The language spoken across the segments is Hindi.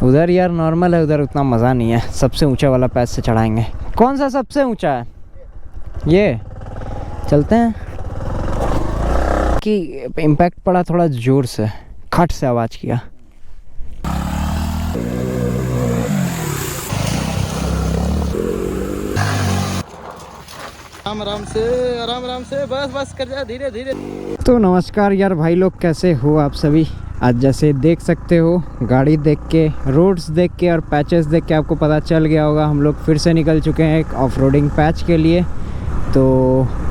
उधर यार नॉर्मल है, उधर उतना मज़ा नहीं है। सबसे ऊंचा वाला पैच से चढ़ाएंगे। कौन सा सबसे ऊंचा है? ये चलते हैं कि इम्पैक्ट पड़ा थोड़ा ज़ोर से, खट से आवाज़ किया। आराम से बस कर जा, धीरे धीरे। तो नमस्कार यार भाई लोग, कैसे हो आप सभी। आज जैसे देख सकते हो, गाड़ी देख के, रोड्स देख के और पैचेस देख के आपको पता चल गया होगा, हम लोग फिर से निकल चुके हैं एक ऑफ रोडिंग पैच के लिए। तो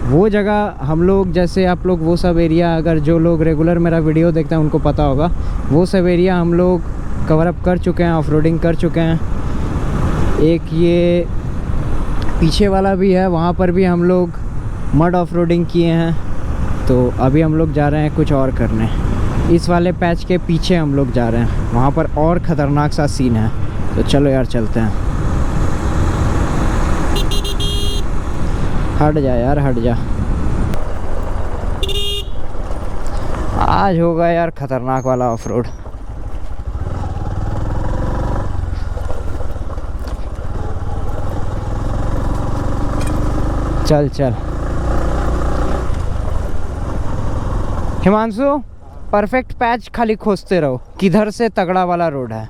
वो जगह हम लोग, जैसे आप लोग वो सब एरिया, अगर जो लोग रेगुलर मेरा वीडियो देखते हैं उनको पता होगा, वो सब एरिया हम लोग कवर अप कर चुके हैं, ऑफ रोडिंग कर चुके हैं। एक ये पीछे वाला भी है, वहाँ पर भी हम लोग मड ऑफ रोडिंग किए हैं। तो अभी हम लोग जा रहे हैं कुछ और करने। इस वाले पैच के पीछे हम लोग जा रहे हैं, वहाँ पर और ख़तरनाक सा सीन है। तो चलो यार चलते हैं। हट जा यार, हट जा। आज होगा यार ख़तरनाक वाला ऑफ रोड। चल चल हिमांशु, परफेक्ट पैच खाली खोजते रहो, किधर से तगड़ा वाला रोड है।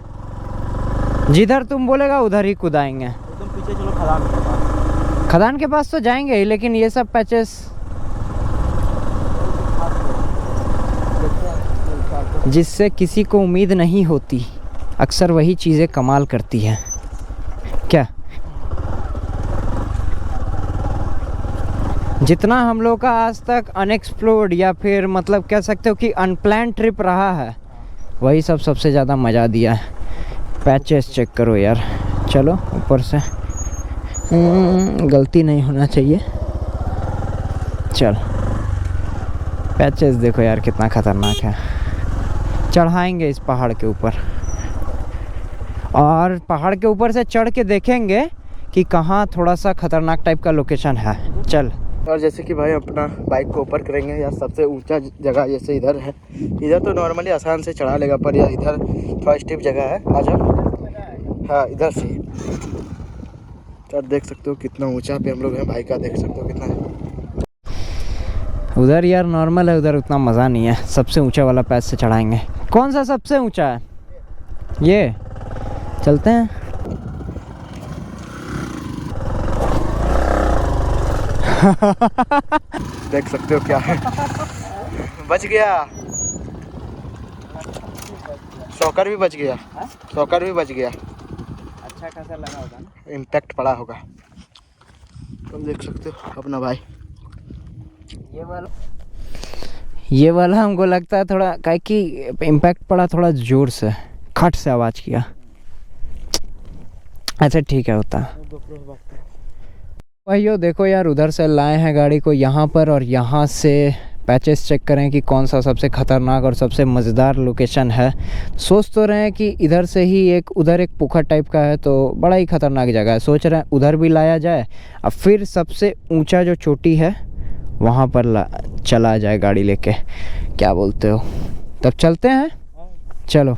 जिधर तुम बोलेगा उधर ही कुदाएंगे। तुम पीछे चलो, खदान के पास। खदान के पास तो जाएंगे ही, लेकिन ये सब पैचेस जिससे किसी को उम्मीद नहीं होती, अक्सर वही चीज़ें कमाल करती हैं। क्या जितना हम लोग का आज तक अनएक्सप्लोर्ड या फिर मतलब कह सकते हो कि अनप्लान ट्रिप रहा है, वही सब सबसे ज़्यादा मज़ा दिया है। पैचेस चेक करो यार। चलो ऊपर से, गलती नहीं होना चाहिए। चल पैचेस देखो यार कितना ख़तरनाक है। चढ़ाएंगे इस पहाड़ के ऊपर, और पहाड़ के ऊपर से चढ़ के देखेंगे कि कहाँ थोड़ा सा ख़तरनाक टाइप का लोकेशन है। चल। और जैसे कि भाई अपना बाइक को ऊपर करेंगे यार, सबसे ऊंचा जगह जैसे इधर है। इधर तो नॉर्मली आसान से चढ़ा लेगा, पर यार इधर थोड़ा स्टीप जगह है। आजा, हाँ इधर से। तो देख सकते हो कितना ऊंचा पे हम लोग हैं। भाई का देख सकते हो कितना है। उधर यार नॉर्मल है, उधर उतना मज़ा नहीं है। सबसे ऊंचा वाला पैच से चढ़ाएंगे। कौन सा सबसे ऊंचा है? ये चलते हैं। देख सकते हो क्या है। बच गया, शॉकर भी बच गया, शॉकर भी बच गया। अच्छा खासा लगा होगा ना, इम्पैक्ट पड़ा होगा। तुम देख सकते हो अपना भाई। ये वाला हमको लगता है थोड़ा, काहे कि इम्पैक्ट पड़ा थोड़ा ज़ोर से, खट से आवाज़ किया। अच्छा ठीक है, होता भाइयों। देखो यार, उधर से लाए हैं गाड़ी को यहाँ पर, और यहाँ से पैचेस चेक करें कि कौन सा सबसे ख़तरनाक और सबसे मज़ेदार लोकेशन है। सोच तो रहे हैं कि इधर से ही एक, उधर एक पोखर टाइप का है, तो बड़ा ही ख़तरनाक जगह है। सोच रहे हैं उधर भी लाया जाए, और फिर सबसे ऊंचा जो चोटी है वहाँ पर चला जाए गाड़ी लेके। क्या बोलते हो? तब चलते हैं, चलो।